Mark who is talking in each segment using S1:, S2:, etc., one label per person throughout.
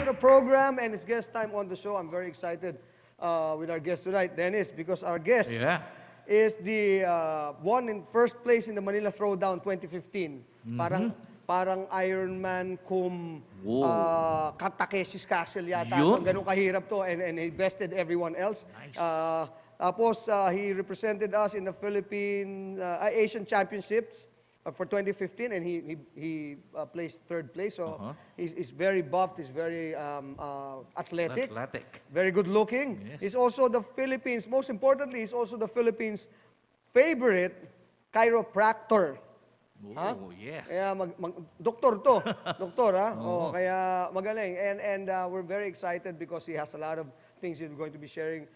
S1: to the program, and it's guest time on the show. I'm very excited with our guest tonight, Dennis, because our guest is the one in first place in the Manila Throwdown 2015. Parang Ironman cum Takeshi's Castle yata. Ganun kahirap to, and he bested everyone else.
S2: Nice.
S1: Tapos, he represented us in the Asian Championships for 2015, and he placed third place. So he's very buffed, he's very athletic, very good looking.
S2: Yes.
S1: He's also the Philippines, most importantly, he's also the Philippines' favorite chiropractor.
S2: Oh, yeah.
S1: Kaya doktor to. Doktor, ha? Kaya magaling. And we're very excited because he has a lot of things he's going to be sharing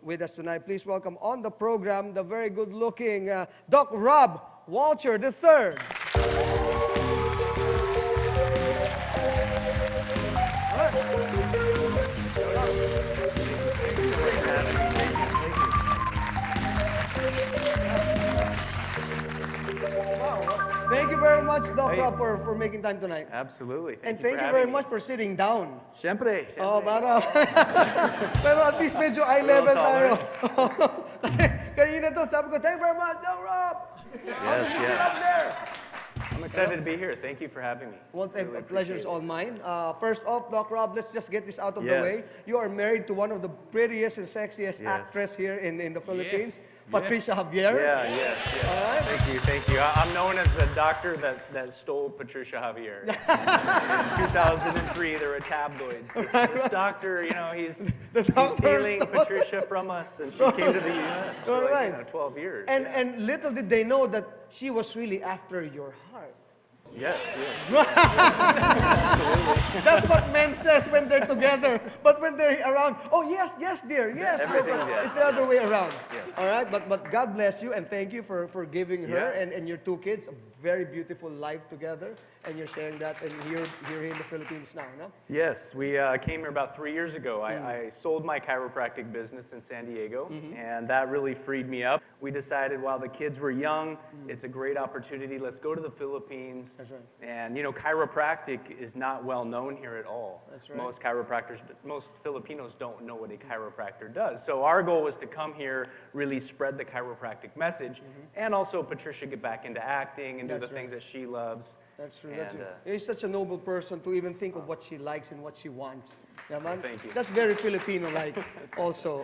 S1: with us tonight. Please welcome on the program the very good-looking Doc Rob Walcher III. Thank you very much, Doc Rob, for making time tonight.
S3: Absolutely.
S1: Thank you very much for sitting down.
S3: Siyempre.
S1: Oh, para. Pero at least medyo eye level tayo. Kanina to, sabi ko, thank you very much, Doc Rob. How did you get up there?
S3: I'm excited to be here. Thank you for having me.
S1: Well, the pleasure is all mine. First off, Doc Rob, let's just get this out of the way.
S3: Yes.
S1: You are married to one of the prettiest and sexiest actress here in the Philippines, Patricia Javier.
S3: Yes.
S1: All right.
S3: Thank you. I'm known as the doctor that stole Patricia Javier. In 2003, there were tabloids. This doctor, he's stealing Patricia from us, and she came to the U.S. for 12 years.
S1: And little did they know that she was really after your heart.
S3: Yes.
S1: That's what men says when they're together. But when they're around, oh yes, dear, yes. It's the other way around.
S3: Yes.
S1: All right, but God bless you and thank you for giving her and your two kids a very beautiful life together. And you're sharing that and here in the Philippines now, no?
S3: Yes, we came here about 3 years ago. I sold my chiropractic business in San Diego, and that really freed me up. We decided while the kids were young, it's a great opportunity. Let's go to the Philippines.
S1: That's right.
S3: And chiropractic is not well known here at all.
S1: That's right.
S3: Most Filipinos don't know what a chiropractor does. So our goal was to come here, really spread the chiropractic message, and also Patricia get back into acting and do the things that she loves.
S1: That's true. He's such a noble person to even think of what she likes and what she wants. Yeah, man.
S3: Thank you.
S1: That's very Filipino-like also,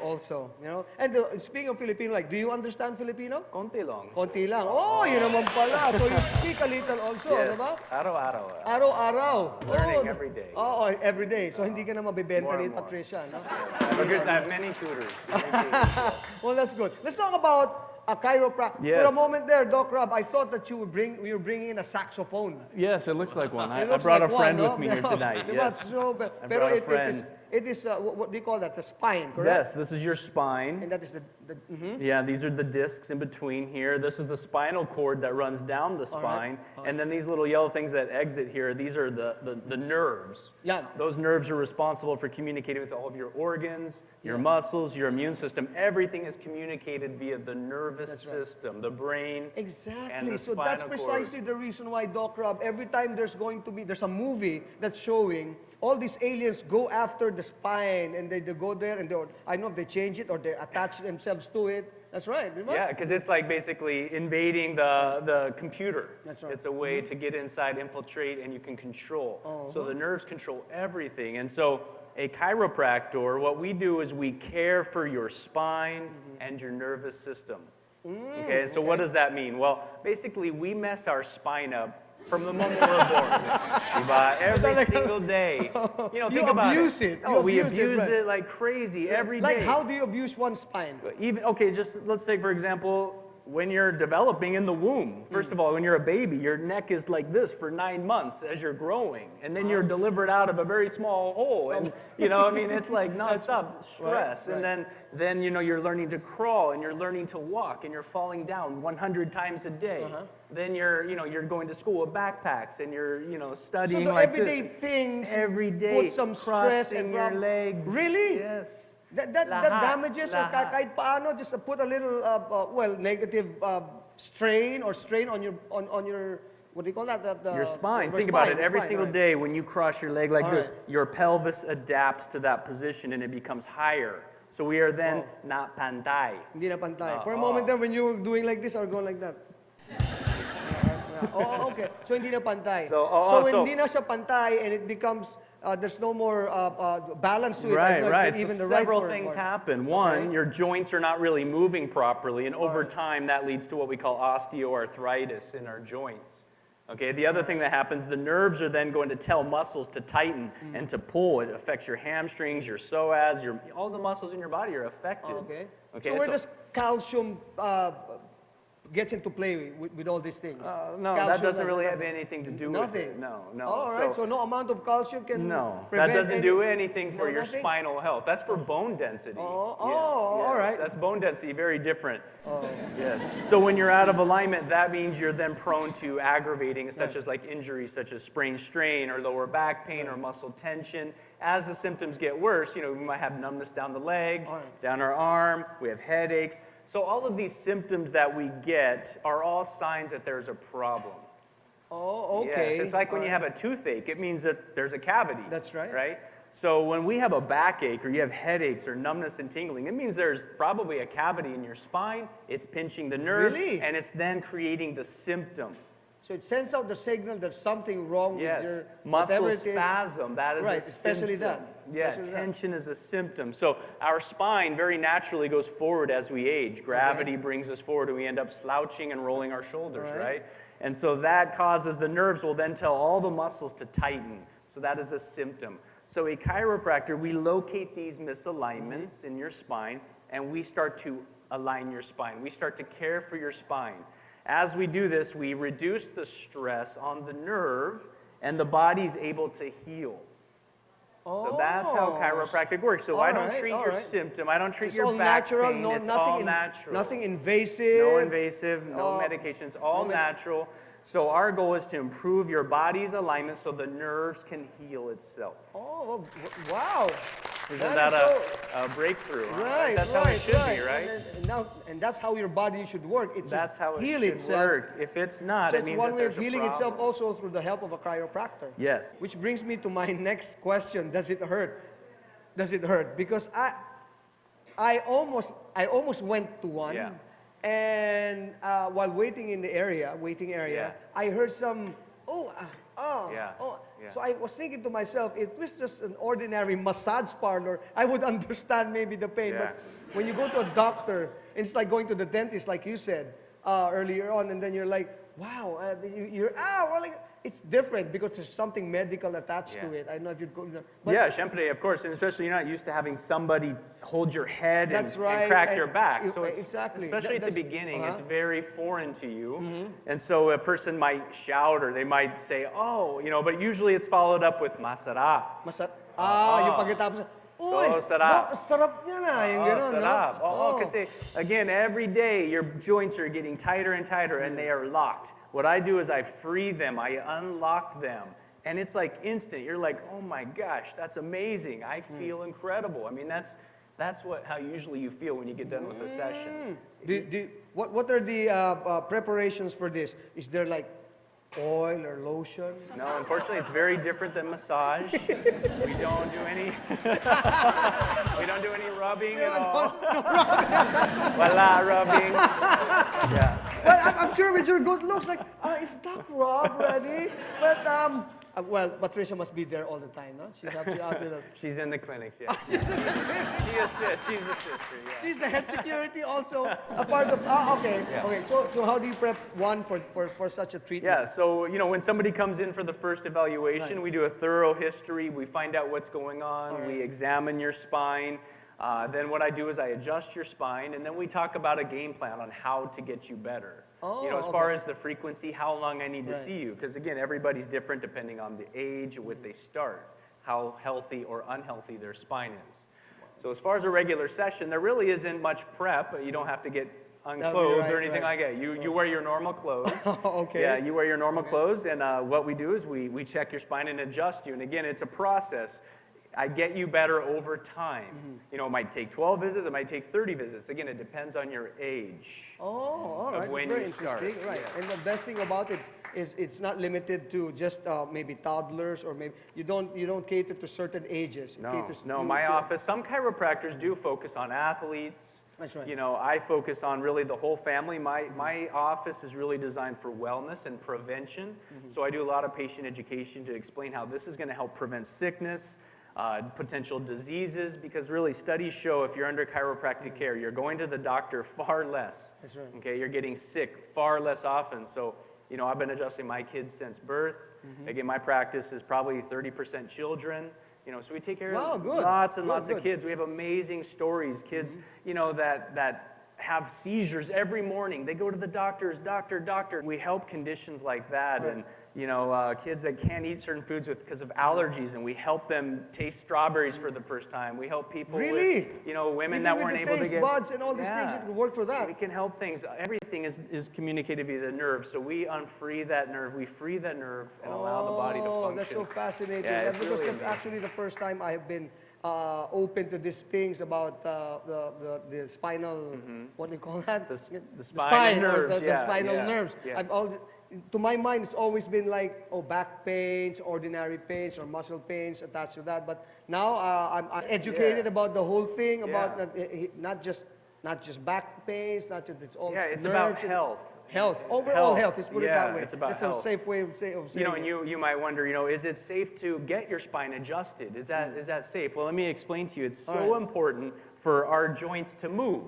S1: And speaking of Filipino-like, do you understand Filipino?
S3: Konti lang.
S1: Konti lang. Oh, yun naman pala. So you speak a little also,
S3: Yes.
S1: diba?
S3: Araw-araw.
S1: Araw-araw.
S3: Learning every day.
S1: Oo, every day. So hindi ka na mabibenta
S3: More
S1: ni
S3: and more.
S1: Patricia, no?
S3: I have many tutors.
S1: Well, that's good. Let's talk about a chiropractor.
S3: Yes.
S1: For a moment there, Doc Rob, I thought that you were bringing in a saxophone.
S3: Yes, it looks like one. I
S1: It looks
S3: brought
S1: like
S3: a friend
S1: one,
S3: with me here tonight.
S1: Diba?
S3: Yes.
S1: So,
S3: I
S1: pero
S3: brought a friend.
S1: it is what do you call that? The spine, correct?
S3: Yes, this is your spine.
S1: And that is the
S3: Yeah, these are the discs in between here. This is the spinal cord that runs down the spine. And then these little yellow things that exit here, these are the nerves.
S1: Yeah.
S3: Those nerves are responsible for communicating with all of your organs, your muscles, your immune system. Everything is communicated via the nervous system, the brain, and
S1: Exactly.
S3: the
S1: So that's
S3: spinal
S1: precisely the reason why, Doc Rob, every time there's a movie that's showing, all these aliens go after the spine and they go there and I know if they change it or they attach themselves to it. That's right. Remember?
S3: Yeah, because it's like basically invading the computer.
S1: That's right.
S3: It's a way to get inside, infiltrate, and you can control. So the nerves control everything. And so a chiropractor, what we do is we care for your spine and your nervous system. Okay, so what does that mean? Well, basically we mess our spine up from the moment we're born. Diba? Every single day. Think about
S1: abuse it.
S3: Oh, we
S1: abuse
S3: abuse
S1: right.
S3: it like crazy every day.
S1: Like how do you abuse one spine?
S3: Just let's take for example, when you're developing in the womb. First of all, when you're a baby, your neck is like this for 9 months as you're growing. And then you're delivered out of a very small hole. And, it's like nonstop stress.
S1: Right.
S3: And then you're learning to crawl and you're learning to walk and you're falling down 100 times a day. Then you're going to school with backpacks and you're, studying
S1: So the
S3: like
S1: everyday
S3: this.
S1: things
S3: Every day.
S1: put some stress
S3: crossing
S1: and
S3: your legs.
S1: Really?
S3: Yes.
S1: That
S3: Lahat,
S1: damages or
S3: lahat.
S1: kahit paano just put a little negative strain on your what do you call that?
S3: Your spine.
S1: your
S3: Think about
S1: spine,
S3: it. Every
S1: spine,
S3: single
S1: right.
S3: day when you cross your leg like
S1: All
S3: this,
S1: right.
S3: your pelvis adapts to that position and it becomes higher. So we are then not pantay.
S1: Hindi na pantay. For a moment there, when you were doing like this or going like that. Oh, okay. So hindi na pantay.
S3: So,
S1: when hindi na siya pantay and it becomes, there's no more balance to it. I
S3: Right,
S1: don't know
S3: right.
S1: if
S3: So
S1: even the
S3: several
S1: right
S3: things
S1: word.
S3: happen. One,
S1: Okay.
S3: your joints are not really moving properly, and over time that leads to what we call osteoarthritis in our joints. Okay, the other thing that happens, the nerves are then going to tell muscles to tighten and to pull. It affects your hamstrings, your psoas, all the muscles in your body are affected.
S1: Okay.
S3: Okay,
S1: So where does calcium gets into play with all these things?
S3: no,
S1: Calcium
S3: that doesn't
S1: and
S3: really have
S1: nothing.
S3: anything to do
S1: Nothing.
S3: with it. No, no.
S1: All right. So no amount of calcium can
S3: No,
S1: prevent
S3: that doesn't
S1: any-
S3: do anything for
S1: No,
S3: your
S1: nothing?
S3: spinal health. That's for bone density.
S1: All right.
S3: That's bone density, very different. Yes. So when you're out of alignment, that means you're then prone to aggravating, such as like injuries, such as sprain, strain, or lower back pain, or muscle tension. As the symptoms get worse, we might have numbness down the leg, down our arm. We have headaches. So all of these symptoms that we get are all signs that there's a problem.
S1: Oh, okay.
S3: Yes, it's like when you have a toothache, it means that there's a cavity.
S1: That's right.
S3: Right? So when we have a backache or you have headaches or numbness and tingling, it means there's probably a cavity in your spine, it's pinching the nerve,
S1: Really?
S3: and it's then creating the symptom.
S1: So it sends out the signal that something wrong
S3: Yes,
S1: with your
S3: muscle
S1: whatever it is.
S3: spasm, that is
S1: Right,
S3: a
S1: especially
S3: symptom.
S1: that.
S3: Yeah,
S1: Especially that.
S3: tension is a symptom. So our spine very naturally goes forward as we age. Gravity brings us forward and we end up slouching and rolling our shoulders, right? And so that causes the nerves will then tell all the muscles to tighten. So that is a symptom. So a chiropractor, we locate these misalignments in your spine and we start to align your spine. We start to care for your spine. As we do this, we reduce the stress on the nerve and the body's able to heal. So that's how chiropractic works. So I don't treat your symptom. I don't treat
S1: It's
S3: your
S1: all
S3: back
S1: natural,
S3: pain.
S1: no,
S3: It's
S1: nothing
S3: all
S1: in-
S3: natural.
S1: Nothing invasive.
S3: No invasive, no medications, all natural. So our goal is to improve your body's alignment so the nerves can heal itself.
S1: Oh, wow.
S3: Isn't
S1: That
S3: that
S1: is
S3: a breakthrough? Huh?
S1: Right,
S3: That's how it should be, right?
S1: And that's how your body should work. It should
S3: That's how it
S1: heal
S3: should
S1: itself.
S3: work. If it's not,
S1: So
S3: it
S1: it's
S3: means
S1: one
S3: that
S1: way of
S3: there's a
S1: healing itself
S3: problem.
S1: also through the help of a chiropractor.
S3: Yes.
S1: Which brings me to my next question. Does it hurt? Does it hurt? Because I almost went to one.
S3: Yeah.
S1: And while waiting in the waiting area, I heard some,
S3: Yeah.
S1: So I was thinking to myself, if it was just an ordinary massage parlor, I would understand maybe the pain.
S3: Yeah.
S1: But when you go to a doctor, it's like going to the dentist, like you said earlier on, and then you're like, wow, well, like, it's different because there's something medical attached to it. I don't know if you'd go, but
S3: Yeah, siempre, of course, and especially you're not used to having somebody hold your head and,
S1: That's right,
S3: and crack
S1: and
S3: your back.
S1: you-
S3: So it's,
S1: exactly.
S3: especially at the
S1: That's-
S3: beginning,
S1: uh-huh.
S3: it's very foreign to you. And so a person might shout or they might say, oh, but usually it's followed up with masarap.
S1: yung pagkatapos, uy,
S3: sarap.
S1: sarap niya na, yung gano'n, no?
S3: Sarap. Kasi again, every day your joints are getting tighter and tighter and they are locked. What I do is I free them, I unlock them. And it's like instant. You're like, oh my gosh, that's amazing. I feel incredible. I mean, that's how usually you feel when you get done with a session.
S1: What are the preparations for this? Is there like oil or lotion?
S3: No, unfortunately, it's very different than massage. We don't do any. We don't do any rubbing at all. Wala rubbing. Yeah.
S1: Well, I'm sure with your good looks, like, is Doc Rob ready? But, well, Patricia must be there all the time, no? She's actually out there.
S3: She's in the clinics, yeah. She assists. She's the sister, yeah.
S1: She's the head security also, a part of, okay.
S3: Yeah.
S1: Okay, so how do you prep one for such a treatment?
S3: Yeah, so, when somebody comes in for the first evaluation, we do a thorough history, we find out what's going on, we examine your spine. Then what I do is I adjust your spine, and then we talk about a game plan on how to get you better. As far as the frequency, how long I need to see you. Because again, everybody's different depending on the age at which they start, how healthy or unhealthy their spine is. So as far as a regular session, there really isn't much prep. You don't have to get unclothed or anything like that. You wear your normal clothes.
S1: Okay.
S3: Yeah, you wear your normal clothes, and what we do is we check your spine and adjust you. And again, it's a process. I get you better over time. You know, it might take 12 visits, it might take 30 visits. Again, it depends on your age.
S1: Oh, all right.
S3: Of when
S1: That's very
S3: you start.
S1: interesting. Right.
S3: Yes.
S1: And the best thing about it is it's not limited to just maybe toddlers or maybe you don't cater to certain ages. It caters
S3: No,
S1: to-
S3: my office, some chiropractors do focus on athletes.
S1: That's right.
S3: You know, I focus on really the whole family. My office is really designed for wellness and prevention. So I do a lot of patient education to explain how this is going to help prevent sickness, potential diseases, because really studies show if you're under chiropractic care, you're going to the doctor far less.
S1: That's right.
S3: Okay, you're getting sick far less often. So, you know, I've been adjusting my kids since birth. Again, my practice is probably 30% children. You know, so we take care of lots and lots of kids. We have amazing stories. Kids, you know, that have seizures every morning. They go to the doctor. We help conditions like that. And, you know, kids that can't eat certain foods because of allergies, and we help them taste strawberries for the first time. We help people with, you know, women
S1: Even
S3: that
S1: with
S3: weren't
S1: the
S3: able to
S1: taste
S3: get...
S1: buds and all these things, it could work for that.
S3: We can help things. Everything is communicated via the nerve. So we unfree that nerve. We free that nerve and allow the body to function.
S1: Oh, that's so fascinating.
S3: Yeah,
S1: That's
S3: it's
S1: because
S3: really
S1: that's
S3: amazing.
S1: actually the first time I have been open to these things about the spinal, what do you call that?
S3: The
S1: The
S3: spine and
S1: or
S3: nerves,
S1: the spinal nerves.
S3: yeah.
S1: To my mind, it's always been like, back pains, ordinary pains, or muscle pains attached to that. But now I'm educated about the whole thing, about not just back pains, not just it's all
S3: It's
S1: nerves
S3: about
S1: and
S3: health.
S1: overall health. Let's put it that way.
S3: It's about
S1: That's
S3: health.
S1: a safe way of saying
S3: You know,
S1: it.
S3: and you might wonder, you know, is it safe to get your spine adjusted? Is that safe? Well, let me explain to you. It's so important for our joints to move.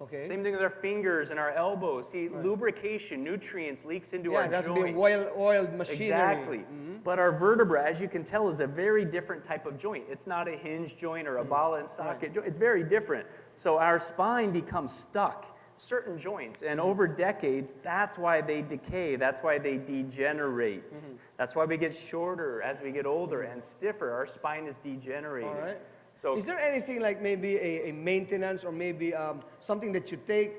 S1: Okay.
S3: Same thing with our fingers and our elbows. See, lubrication, nutrients leaks into our
S1: Yeah, that's
S3: joints.
S1: be oiled machinery.
S3: Exactly. But our vertebra, as you can tell, is a very different type of joint. It's not a hinge joint or a ball and socket joint. It's very different. So our spine becomes stuck. Certain joints, and over decades, that's why they decay, that's why they degenerate. That's why we get shorter as we get older and stiffer. Our spine is degenerating.
S1: All right.
S3: So
S1: Is there anything like maybe a maintenance or maybe something that you take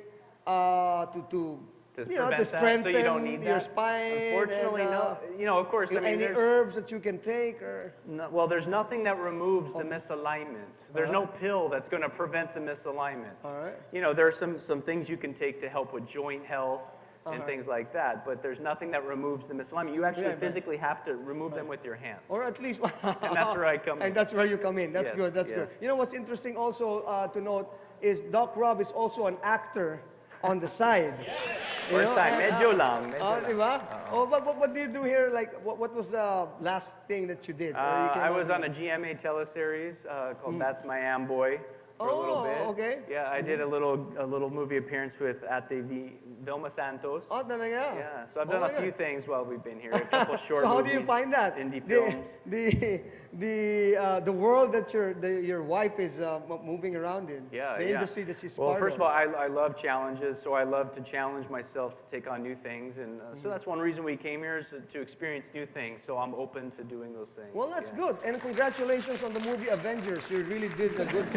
S1: to
S3: prevent that,
S1: strengthen
S3: so you don't need
S1: your
S3: that?
S1: spine?
S3: Unfortunately,
S1: and,
S3: no. You know, of course, I mean,
S1: any
S3: there's...
S1: herbs that you can take or?
S3: No, well, there's nothing that removes the misalignment. There's no pill that's going to prevent the misalignment.
S1: All right.
S3: You know, there are some things you can take to help with joint health and things like that, but there's nothing that removes the misalignment. You actually physically have to remove them with your hands.
S1: Or at least,
S3: And that's where I come in.
S1: and that's where you come in. That's
S3: Yes,
S1: good. That's
S3: yes.
S1: good. You know what's interesting also to note is Doc Rob is also an actor on the side. You
S3: First
S1: know,
S3: time,
S1: and,
S3: medyo lang. Medyo lang.
S1: diba? Oh, but what do you do here? Like, what was the last thing that you did? Or you came
S3: I
S1: out
S3: was
S1: with?
S3: on a GMA teleseries called That's My Amboy for a little bit.
S1: Okay.
S3: Yeah, I did a little movie appearance with Vilma Santos.
S1: Oh, talaga?
S3: Yeah, so I've
S1: Oh
S3: done
S1: my
S3: a few
S1: God.
S3: things while we've been here. A couple short
S1: So how
S3: movies,
S1: do you find that?
S3: indie films.
S1: The world that your wife is moving around in.
S3: Yeah,
S1: the
S3: yeah.
S1: industry that she's
S3: Well,
S1: part
S3: first of
S1: of.
S3: all, I love challenges, so I love to challenge myself to take on new things, and so that's one reason we came here is to experience new things. So I'm open to doing those things.
S1: Well, that's
S3: yeah.
S1: good. And congratulations on the movie Avengers. You really did a good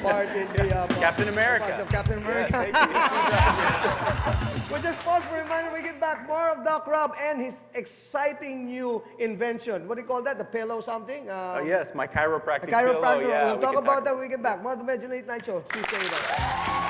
S1: part in the
S3: Captain America.
S1: part of Captain America.
S3: Yes, thank you.
S1: We'll just pause for a minute. We get back more of Doc Rob and his exciting new invention. What do you call that? The pillow something?
S3: Yes, my chiropractic
S1: The chiropractor.
S3: pillow. Yeah,
S1: we'll
S3: we
S1: talk
S3: can
S1: about that when we get back. More of the Medyo Late Night Show. Please stay with us.